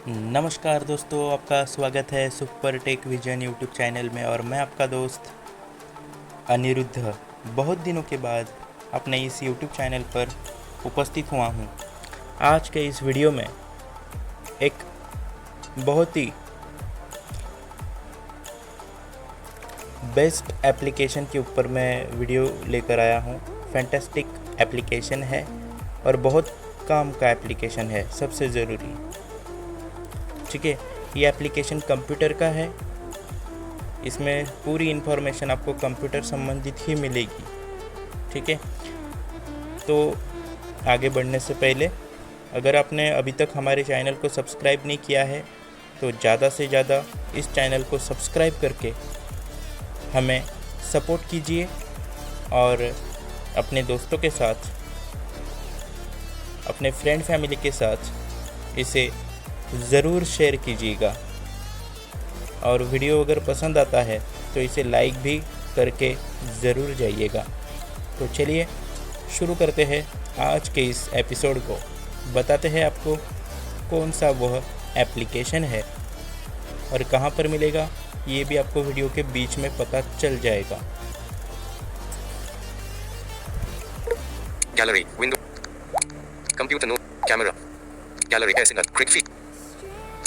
नमस्कार दोस्तों, आपका स्वागत है Super Tech Vision YouTube channel में। और मैं आपका दोस्त अनिरुद्ध बहुत दिनों के बाद अपने इस यूट्यूब चैनल पर उपस्थित हुआ हूँ। आज के इस वीडियो में एक बहुत ही बेस्ट एप्लीकेशन के ऊपर मैं वीडियो लेकर आया हूँ। फैंटास्टिक एप्लीकेशन है और बहुत काम का एप्लीकेशन है, सबसे ज़रूरी। ठीक है, ये एप्लीकेशन कंप्यूटर का है। इसमें पूरी इन्फॉर्मेशन आपको कंप्यूटर संबंधित ही मिलेगी। ठीक है, तो आगे बढ़ने से पहले अगर आपने अभी तक हमारे चैनल को सब्सक्राइब नहीं किया है तो ज़्यादा से ज़्यादा इस चैनल को सब्सक्राइब करके हमें सपोर्ट कीजिए और अपने दोस्तों के साथ, अपने फ्रेंड फैमिली के साथ इसे ज़रूर शेयर कीजिएगा। और वीडियो अगर पसंद आता है तो इसे लाइक भी करके ज़रूर जाइएगा। तो चलिए शुरू करते हैं आज के इस एपिसोड को। बताते हैं आपको कौन सा वह एप्लीकेशन है और कहाँ पर मिलेगा, ये भी आपको वीडियो के बीच में पता चल जाएगा। Gallery window computer note camera gallery ऐसे quick feed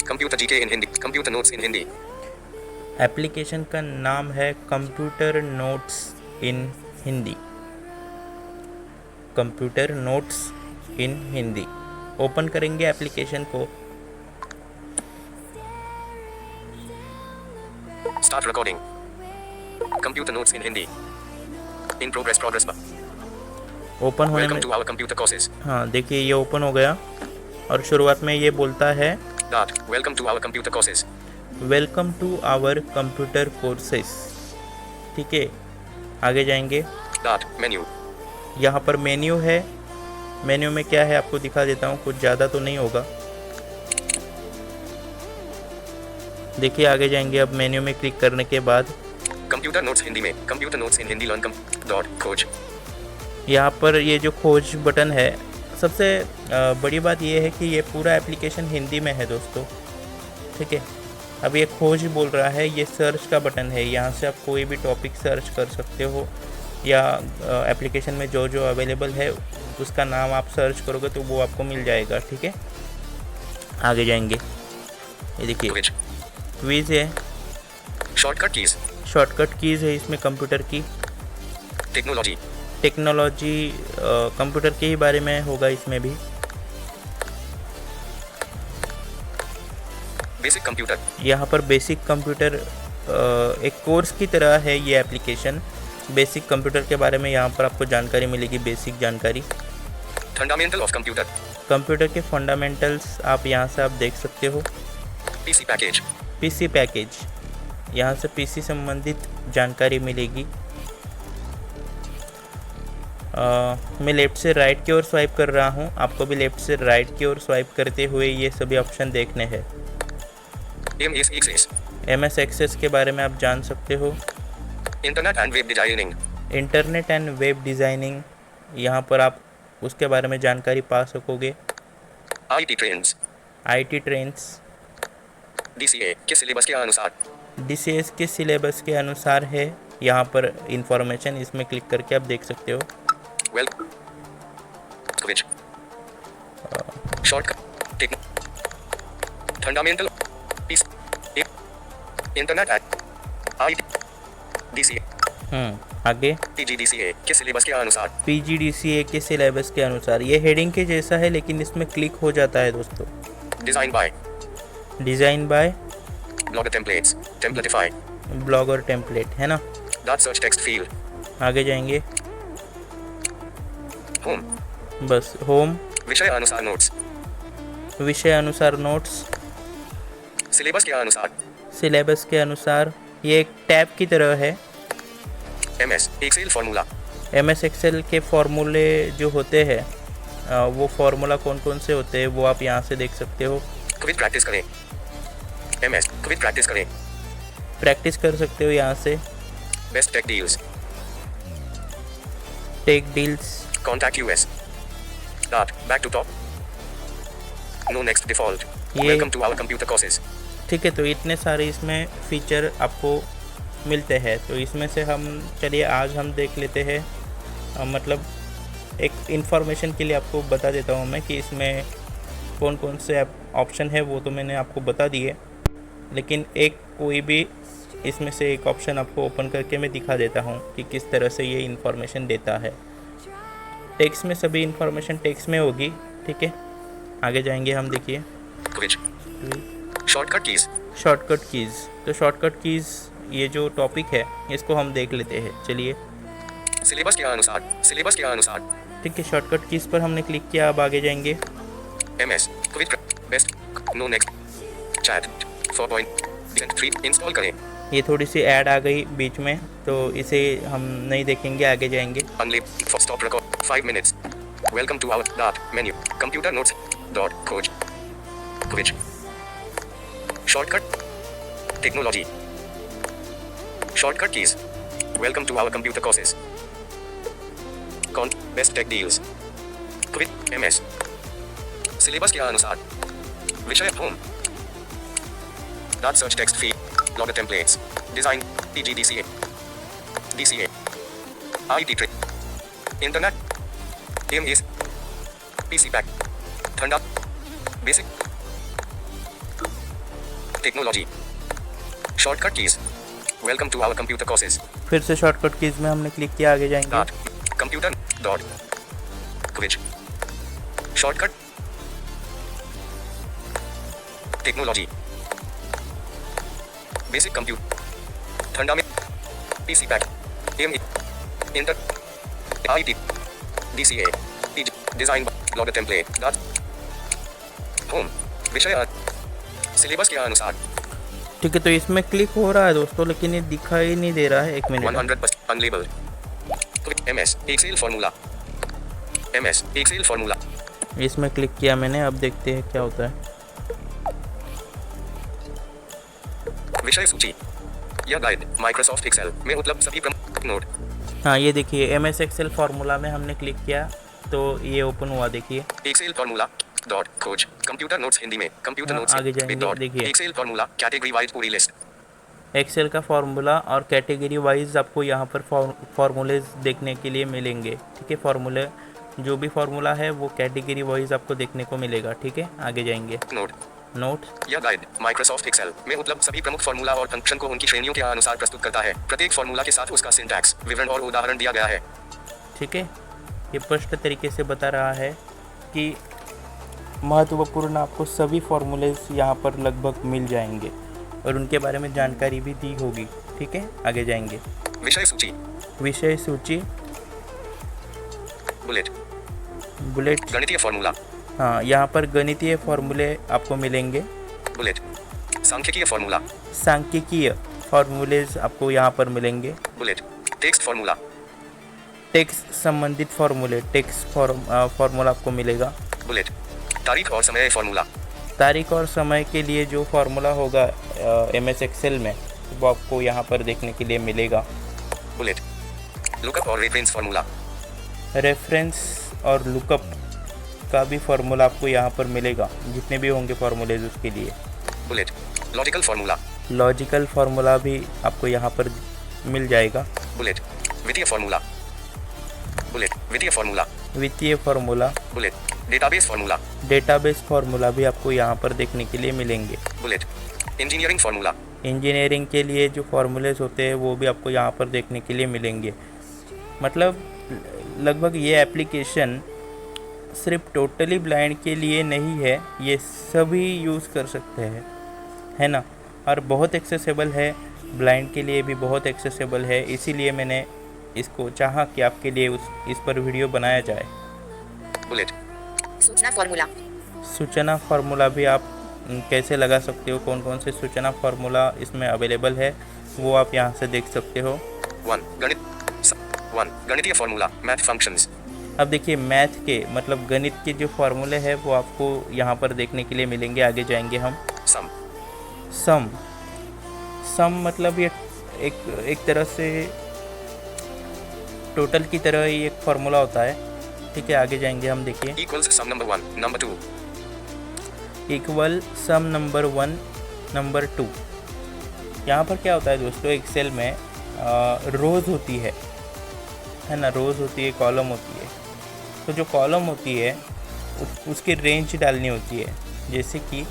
computer GK in Hindi computer notes in Hindi. Application का नाम है computer notes in Hindi. Computer notes in Hindi. Open करेंगे एप्लीकेशन को। Start recording computer notes in Hindi in progress open होने में welcome to our computer courses. हाँ, देखिए ये ओपन हो गया और शुरुआत में ये बोलता है welcome to our computer courses. Welcome to our computer courses. ठीक है, आगे जाएंगे। मेन्यू, यहाँ पर मेन्यू है। मेन्यू में क्या है आपको दिखा देता हूँ, कुछ ज़्यादा तो नहीं होगा। देखिए आगे जाएंगे। अब मेन्यू में क्लिक करने के बाद कंप्यूटर नोट्स हिंदी में computer notes in Hindi learn खोज। यहाँ पर ये जो खोज बटन है, सबसे बड़ी बात ये है कि ये पूरा एप्लीकेशन हिंदी में है दोस्तों। ठीक है, अब ये खोज बोल रहा है, ये सर्च का बटन है। यहाँ से आप कोई भी टॉपिक सर्च कर सकते हो या एप्लीकेशन में जो जो अवेलेबल है उसका नाम आप सर्च करोगे तो वो आपको मिल जाएगा। ठीक है, आगे जाएंगे। ये देखिए क्विज है, शॉर्टकट कीज़ है इसमें कंप्यूटर की। टेक्नोलॉजी कंप्यूटर के ही बारे में होगा इसमें भी। बेसिक कंप्यूटर, यहाँ पर बेसिक कंप्यूटर एक कोर्स की तरह है ये एप्लीकेशन। बेसिक कंप्यूटर के बारे में यहाँ पर आपको जानकारी मिलेगी, बेसिक जानकारी। फंडामेंटल ऑफ कंप्यूटर, कंप्यूटर के फंडामेंटल्स आप यहाँ से आप देख सकते हो। पीसी पैकेज, यहाँ से पीसी संबंधित जानकारी मिलेगी। मैं लेफ़्ट से राइट की ओर स्वाइप कर रहा हूँ, आपको भी लेफ़्ट से राइट की ओर स्वाइप करते हुए ये सभी ऑप्शन देखने हैं। MS एक्सेस के बारे में आप जान सकते हो। इंटरनेट एंड वेब डिज़ाइनिंग, यहाँ पर आप उसके बारे में जानकारी पा सकोगे। IT ट्रेंड्स DCA के सिलेबस के अनुसार, DCS के सिलेबस के अनुसार है। यहाँ पर इंफॉर्मेशन इसमें क्लिक करके आप देख सकते हो। Shortcut fundamental internet IT DCA आगे PGDCA के सिलेबस के अनुसार, PGDCA के सिलेबस के अनुसार। ये हेडिंग के जैसा है लेकिन इसमें क्लिक हो जाता है दोस्तों। Design by Blogger templates Templatify Blogger template है ना। सर्च टेक्स्ट फील्ड, आगे जाएंगे। होम, बस होम। विषय अनुसार नोट्स। सिलेबस के अनुसार ये एक टैब की तरह है। MS एक्सेल के फॉर्मूले जो होते हैं, वो फार्मूला कौन कौन से होते हैं वो आप यहाँ से देख सकते हो। क्विक प्रैक्टिस करें, प्रैक्टिस कर सकते हो यहाँ से। Best tech deals contact US back to top No next default. ये Welcome to our computer courses. ठीक है, तो इतने सारे इसमें फ़ीचर आपको मिलते हैं। तो इसमें से हम चलिए आज हम देख लेते हैं, मतलब एक इन्फॉर्मेशन के लिए आपको बता देता हूँ मैं कि इसमें कौन कौन से ऑप्शन है। वो तो मैंने आपको बता दिए, लेकिन एक कोई भी इसमें से एक ऑप्शन आपको ओपन करके मैं दिखा देता हूँ कि किस तरह से ये इन्फॉर्मेशन देता है। टेक्स्ट में सभी इन्फॉर्मेशन टेक्स्ट में होगी, ठीक है। आगे जाएंगे हम, देखिए Quiz. Shortcut keys. Shortcut keys. तो शॉर्टकट कीज़ ये जो टॉपिक है इसको हम देख लेते हैं, चलिए। सिलेबस के अनुसार ठीक है, शॉर्टकट कीज़ पर हमने क्लिक किया। अब आगे जाएंगे। MS quick best no next chat 4.3 install करें। ये थोड़ी सी ऐड आ गई बीच में, तो इसे हम नहीं देखेंगे, आगे जाएंगे। Unlabeled for stop record 5 minutes. Welcome to our dot menu. Computer notes dot coach. Quiz. Shortcut. Technology. Shortcut keys. Welcome to our computer courses. Best tech deals. Quiz. MS. Syllabus के अनुसार विषय home dot search text feed logger templates design PGDCA DCA IT trick internet AMAs PC pack ठंडा basic technology shortcut keys welcome to our computer courses. फिर से shortcut keys में हमने click किया, आगे जाएंगे। Dot computer dot quiz shortcut technology basic computer ठंडा में PC pack AMA inter IT DCA design logger template dot home विषय सिलेबस के अनुसार। ठीक है, तो इसमें क्लिक हो रहा है दोस्तों, लेकिन ये दिखाई नहीं दे रहा है। एक minute. 100% unlabelled MS excel formula MS excel formula इसमें क्लिक किया मैंने, अब देखते हैं क्या होता है। विषय सूची यह गाइड माइक्रोसॉफ्ट एक्सेल में उपलब्ध सभी प्रमुख नोट। हाँ, ये देखिए MS एक्सेल फार्मूला में हमने क्लिक किया तो ये ओपन हुआ, देखिए। एक्सेल फार्मूला डॉट खोज कंप्यूटर नोट्स हिंदी में कंप्यूटर हाँ, नोट्स आगे जाएंगे, देखिए। एक्सेल फार्मूला कैटेगरी वाइज पूरी लिस्ट एक्सेल का फार्मूला और कैटेगरी वाइज आपको यहाँ पर फार्मूलेज देखने के लिए मिलेंगे, ठीक है। फार्मूले जो भी फार्मूला है वो कैटेगरी वाइज आपको देखने को मिलेगा, ठीक है। आगे जाएंगे। नोट यह गाइड माइक्रोसॉफ्ट एक्सेल में उपलब्ध सभी प्रमुख फार्मूला और फंक्शन को उनकी श्रेणियों के अनुसार प्रस्तुत करता है। प्रत्येक फार्मूला के साथ उसका सिंटैक्स विवरण और उदाहरण दिया गया है, ठीक है। ये स्पष्ट तरीके से बता रहा है कि महत्वपूर्ण आपको सभी फार्मूलेज यहाँ पर लगभग मिल जाएंगे और उनके बारे में जानकारी भी दी होगी, ठीक है। आगे जाएंगे। विषय सूची बुलेट गणितीय फार्मूला। हाँ, यहाँ पर गणितीय फार्मूले आपको मिलेंगे। बुलेट सांख्यिकीय फार्मूलेज आपको यहाँ पर मिलेंगे। बुलेट टेक्स्ट फार्मूला टेक्स्ट संबंधित फार्मूले फार्मूला आपको मिलेगा। बुलेट तारीख और समय फार्मूला तारीख और समय के लिए जो फार्मूला होगा MS एक्सेल में वो आपको यहाँ पर देखने के लिए मिलेगा। बुलेट लुकअप और रेफरेंस फार्मूला रेफरेंस और लुकअप का भी फार्मूला आपको यहाँ पर मिलेगा, जितने भी होंगे फार्मूलेज उसके लिए। बुलेट लॉजिकल फार्मूला भी आपको यहाँ पर मिल जाएगा। बुलेट वित्तीय फार्मूला बुलेट डेटाबेस फार्मूला भी आपको यहाँ पर देखने के लिए मिलेंगे। बुलेट इंजीनियरिंग के लिए जो फार्मूलेज होते हैं वो भी आपको यहाँ पर देखने के लिए मिलेंगे। मतलब लगभग ये एप्लीकेशन सिर्फ टोटली ब्लाइंड के लिए नहीं है, ये सभी यूज़ कर सकते हैं, है ना। और बहुत एक्सेसिबल है, ब्लाइंड के लिए भी बहुत एक्सेसिबल है, इसीलिए मैंने इसको चाहा कि आपके लिए इस पर वीडियो बनाया जाए। बुलेट सूचना फार्मूला भी आप कैसे लगा सकते हो, कौन कौन से सूचना फार्मूला इसमें अवेलेबल है वो आप यहाँ से देख सकते हो। गणितीय फार्मूला मैथ फंक्शंस। अब देखिए मैथ के मतलब गणित के जो फार्मूले हैं वो आपको यहाँ पर देखने के लिए मिलेंगे। आगे जाएंगे हम। सम मतलब ये एक तरह से टोटल की तरह ही एक फार्मूला होता है, ठीक है। आगे जाएंगे हम, देखिए। Equals sum number 1 number 2 equal sum number 1 number 2। यहाँ पर क्या होता है दोस्तों, एक्सेल में रोज़ होती है ना, रोज़ होती है, कॉलम होती है। तो जो कॉलम होती है उसकी रेंज डालनी होती है। जैसे कि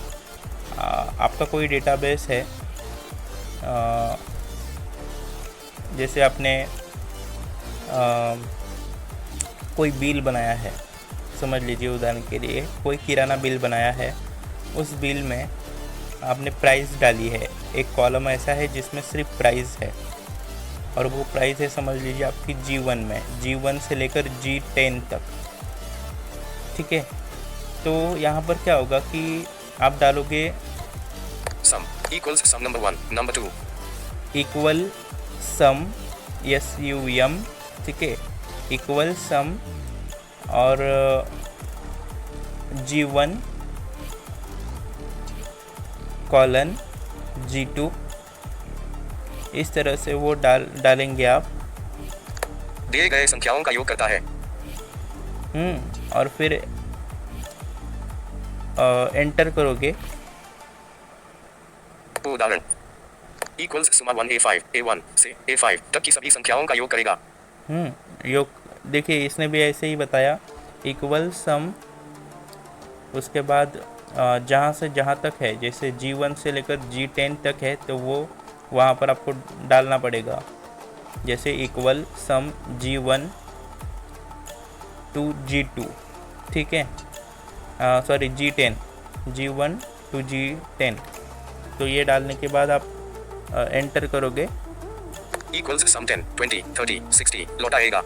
आपका कोई डेटाबेस है, जैसे आपने कोई बिल बनाया है, समझ लीजिए उदाहरण के लिए कोई किराना बिल बनाया है, उस बिल में आपने प्राइस डाली है। एक कॉलम ऐसा है जिसमें सिर्फ प्राइस है, और वो प्राइस है समझ लीजिए आपकी G1 में, G1 से लेकर G10 तक, ठीक है। तो यहाँ पर क्या होगा कि आप डालोगे sum equals sum number 1 number 2 equal sum SUM, ठीक है, इक्वल सम और G1 कॉलन G2, इस तरह से वो डालेंगे आप। दिए गए संख्याओं का योग करता है। और फिर एंटर करोगे। उदाहरण इक्वल्स सुमा 1 A5 A1 से A5 तक की सभी संख्याओं का योग करेगा। योग देखिए, इसने भी ऐसे ही बताया, इक्वल सम, उसके बाद जहाँ से जहाँ तक है, जैसे G1 से लेकर G10 तक है, तो वो वहाँ पर आपको डालना पड़ेगा। जैसे equal some G1 to G2, ठीक है, sorry G10, G1 to G10। तो ये डालने के बाद आप एंटर करोगे। इक्वल्स सम 10 20 30 60 लौटाएगा,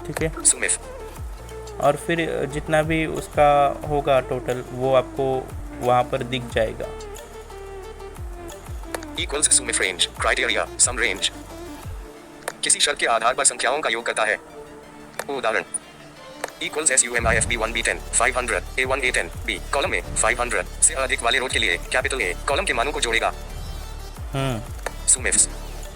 ठीक है। सुमिफ और फिर जितना भी उसका होगा टोटल, वो आपको वहाँ पर दिख जाएगा। इक्वल्स सुमिफ रेंज क्राइटेरिया सम रेंज किसी शर्त के आधार पर संख्याओं का योग करता है। उदाहरण equals SUMIF B1 B10 500 A1 A10 B column में 500 से अधिक वाले रोड के लिए कैपिटल A कॉलम के मानों को जोड़ेगा। सुमिफ्स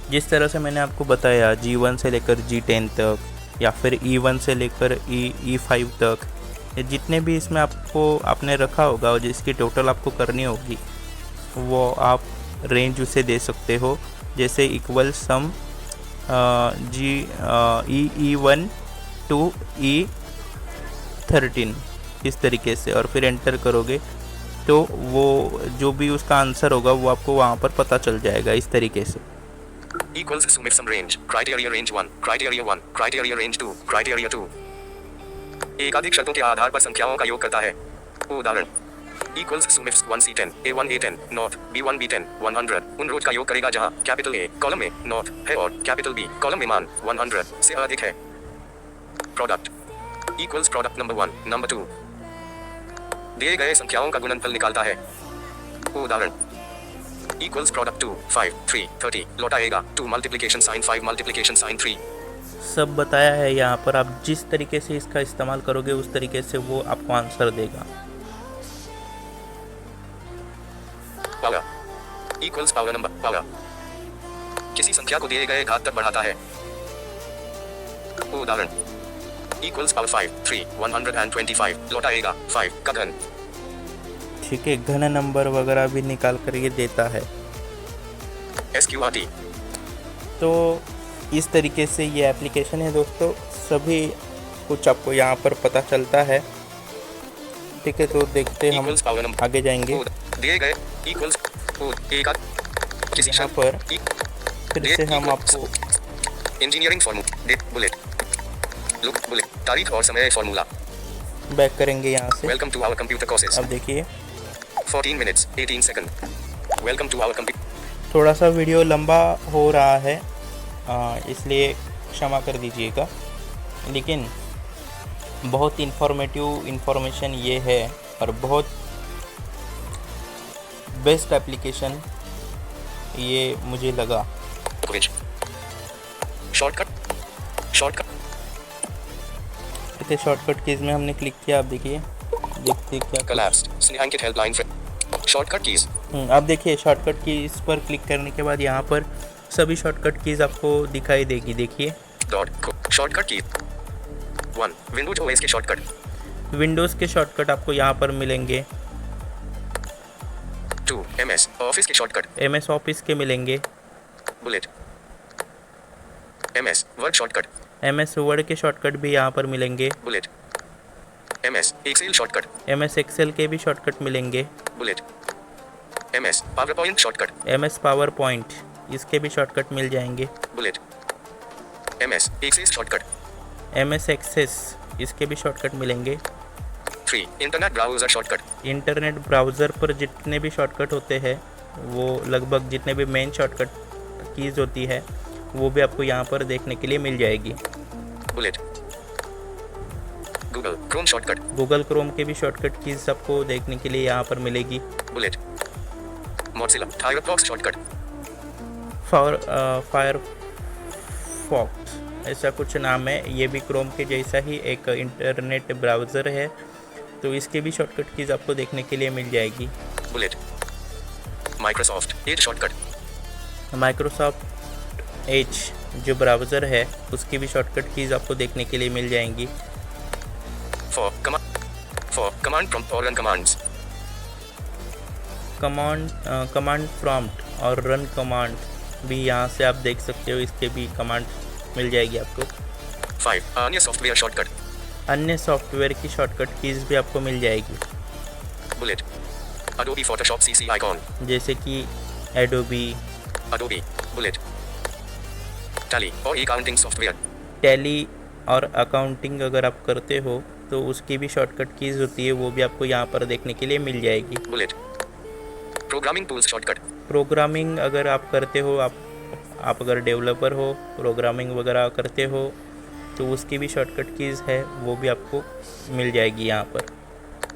जिस तरह से मैंने आपको बताया, G1 से लेकर G10 तक, या फिर E1 से लेकर E5 तक, ये जितने भी इसमें आपने रखा होगा और जिसकी टोटल आपको करनी होगी, वो आप रेंज उसे दे सकते हो। जैसे equal some E1 to E13, इस तरीके से, और फिर एंटर करोगे तो वो जो भी उसका आंसर होगा वो आपको वहाँ पर पता चल जाएगा, इस तरीके से। equals sum sum range criteria range 1 criteria range 2 criteria 2 एकाधिक शर्तों के आधार पर संख्याओं का योग करता है। उदाहरण equals sum 1 C10 A1 A10 not B1 B10 100 उन रोज का योग करेगा जहां कैपिटल A कॉलम में नॉट है और कैपिटल B कॉलम में मान 100 से अधिक है। Product equals product number 1 number 2 दिए गए संख्याओं का गुणनफल निकालता है। उदाहरण equals product 2 5 3 30 लौटाएगा 2 multiplication sign 5 multiplication sign 3। सब बताया है यहाँ पर, आप जिस तरीके से इसका इस्तेमाल करोगे उस तरीके से वो आपको आंसर देगा। Power equals power number power किसी संख्या को दिए गए घात तक बढ़ाता है। उदाहरण equals पावर 5 3 125 लौटाएगा 5 का घन। ठीक है, घन नंबर वगैरह भी निकाल कर ये देता है। SQRT तो इस तरीके से ये एप्लीकेशन है दोस्तों, सभी कुछ आपको यहाँ पर पता चलता है। ठीक है, तो देखते हम आगे जाएंगे। दिए गए equals किसी यहाँ पर फिर से हम आपको engineering formula bullet look bullet तारीख और समय फॉर्मूला बैक करेंगे यहाँ से। Welcome to our computer courses. अब देखिए 14 minutes 18 second welcome to our computer. थोड़ा सा वीडियो लंबा हो रहा है, इसलिए क्षमा कर दीजिएगा, लेकिन बहुत इन्फॉर्मेशन ये है और बहुत बेस्ट एप्लीकेशन ये मुझे लगा। शॉर्टकट इतने शॉर्टकट कीज़ में हमने क्लिक किया। आप देखिए, देखते क्या collapsed Snehankit helpline shortcut keys. आप देखिए शॉर्टकट कीज़ पर क्लिक करने के बाद यहाँ पर सभी शॉर्टकट कीज़ आपको दिखाई देगी। देखिए शॉर्टकट की 1 विंडोज ओएस के शॉर्टकट विंडोज़ के शॉर्टकट आपको यहाँ पर मिलेंगे। 2 MS ऑफिस के शॉर्टकट, MS ऑफिस के मिलेंगे। Bullet, MS Word shortcut, MS Word के शॉर्टकट भी यहाँ पर मिलेंगे। Bullet, MS Excel shortcut, MS Excel के भी शॉर्टकट मिलेंगे। Bullet, MS PowerPoint shortcut, MS PowerPoint इसके भी शॉर्टकट मिल जाएंगे। Bullet, MS Access shortcut, MS Access इसके भी शॉर्टकट मिलेंगे। 3 internet browser shortcut, internet browser पर जितने भी शॉर्टकट होते हैं वो लगभग जितने भी मेन शॉर्टकट कीज़ होती है वो भी आपको यहाँ पर देखने के लिए मिल जाएगी। Bullet, Google Chrome shortcut, Google Chrome के भी शॉर्टकट कीज़ आपको देखने के लिए यहाँ पर मिलेगी। Bullet, Mozilla Firefox shortcut, Firefox ऐसा कुछ नाम है, ये भी क्रोम के जैसा ही एक इंटरनेट ब्राउज़र है, तो इसके भी शॉर्टकट कीज़ आपको देखने के लिए मिल जाएगी। Bullet, Microsoft Edge shortcut, Microsoft Edge जो ब्राउज़र है उसकी भी शॉर्टकट कीज़ आपको देखने के लिए मिल जाएंगी। फॉर कमांड प्रॉम्प्ट और रन कमांड्स, कमांड प्रॉम्प्ट और रन कमांड भी यहाँ से आप देख सकते हो, इसके भी कमांड मिल जाएगी आपको। 5 अन्य सॉफ्टवेयर शॉर्टकट, अन्य सॉफ्टवेयर की शॉर्टकट कीज़ भी आपको मिल जाएगी, bullet, Adobe Photoshop CC icon, जैसे कि एडोबी, अडोबी, बुलेट, टैली और अकाउंटिंग सॉफ्टवेयर, टैली और अकाउंटिंग अगर आप करते हो तो उसकी भी शॉर्टकट कीज़ होती है, वो भी आपको यहाँ पर देखने के लिए मिल जाएगी। Bullet, programming tools shortcut, programming अगर आप करते हो, आप अगर डेवलपर हो, प्रोग्रामिंग वगैरह करते हो तो उसकी भी शॉर्टकट कीज़ है, वो भी आपको मिल जाएगी यहाँ पर।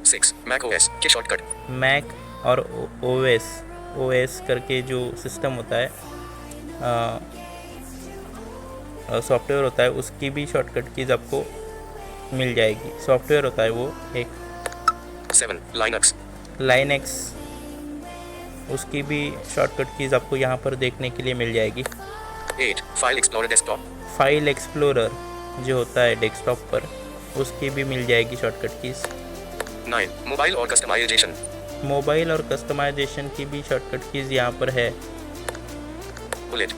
6 मैक OS के शॉर्टकट, मैक और OS करके जो सिस्टम होता है, सॉफ्टवेयर होता है, उसकी भी शॉर्टकट कीज़ आपको मिल जाएगी। सॉफ्टवेयर होता है वो एक। 7 लाइनक्स, उसकी भी शॉर्टकट कीज़ आपको यहाँ पर देखने के लिए मिल जाएगी। 8 file explorer desktop, file explorer जो होता है डेस्कटॉप पर, उसकी भी मिल जाएगी शॉर्टकट कीज़। 9 मोबाइल और कस्टमाइजेशन, मोबाइल और कस्टमाइजेशन की भी शॉर्टकट कीज़ यहाँ पर है। बुलेट,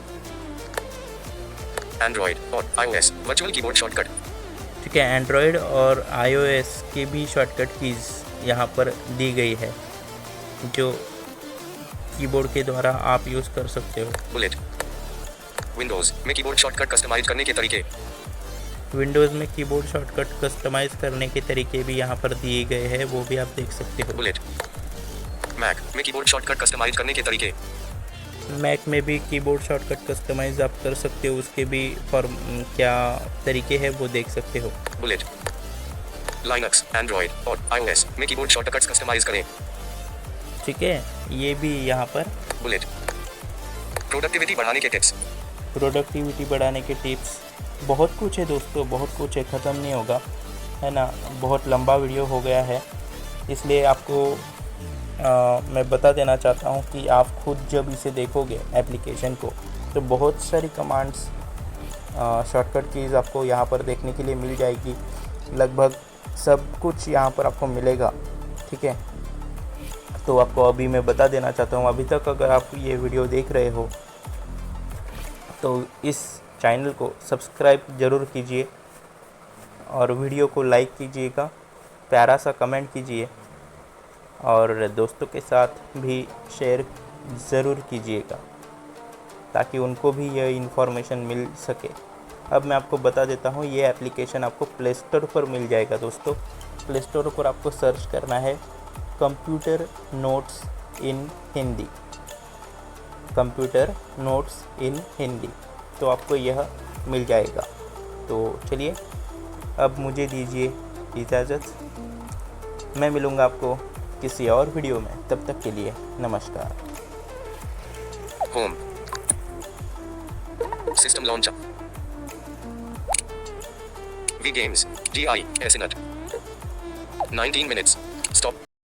एंड्रॉयड और iOS वर्चुअल कीबोर्ड शॉर्टकट, ठीक है, एंड्रॉयड और iOS की भी शॉर्टकट कीज़ यहाँ पर दी गई है, जो कीबोर्ड के द्वारा आप यूज़ कर सकते हो। बुलेट, विंडोज़ में कीबोर्ड शॉर्टकट कस्टमाइज करने के तरीके, विंडोज़ में कीबोर्ड शॉर्टकट कस्टमाइज़ करने के तरीके भी यहाँ पर दिए गए हैं, वो भी आप देख सकते हो। बुलेट, मैक में कीबोर्ड शॉर्टकट कस्टमाइज करने के तरीके, मैक में भी कीबोर्ड शॉर्टकट कस्टमाइज़ आप कर सकते हो, उसके भी क्या तरीके हैं वो देख सकते हो। बुलेट, लाइनक्स, एंड्रॉयड और iOS में कीबोर्ड शॉर्टकट्स कस्टमाइज करें, ठीक है, ये भी यहाँ पर। बुलेट, प्रोडक्टिविटी बढ़ाने के टिप्स, प्रोडक्टिविटी बढ़ाने के टिप्स, बहुत कुछ है दोस्तों, बहुत कुछ है, ख़त्म नहीं होगा, है ना। बहुत लंबा वीडियो हो गया है, इसलिए आपको मैं बता देना चाहता हूँ कि आप खुद जब इसे देखोगे एप्लीकेशन को तो बहुत सारी कमांड्स, शॉर्टकट कीज़ आपको यहाँ पर देखने के लिए मिल जाएगी। लगभग सब कुछ यहाँ पर आपको मिलेगा, ठीक है। तो आपको अभी मैं बता देना चाहता हूँ, अभी तक अगर आप ये वीडियो देख रहे हो तो इस चैनल को सब्सक्राइब ज़रूर कीजिए और वीडियो को लाइक कीजिएगा, प्यारा सा कमेंट कीजिए और दोस्तों के साथ भी शेयर ज़रूर कीजिएगा ताकि उनको भी यह इन्फॉर्मेशन मिल सके। अब मैं आपको बता देता हूँ, ये एप्लीकेशन आपको प्ले स्टोर पर मिल जाएगा दोस्तों। प्ले स्टोर पर आपको सर्च करना है computer notes in Hindi, computer notes in Hindi, तो आपको यह मिल जाएगा। तो चलिए अब मुझे दीजिए इजाज़त, मैं मिलूँगा आपको किसी और वीडियो में, तब तक के लिए नमस्कार। Home, system launcher, V games, DI SNet, 19 minutes, stop।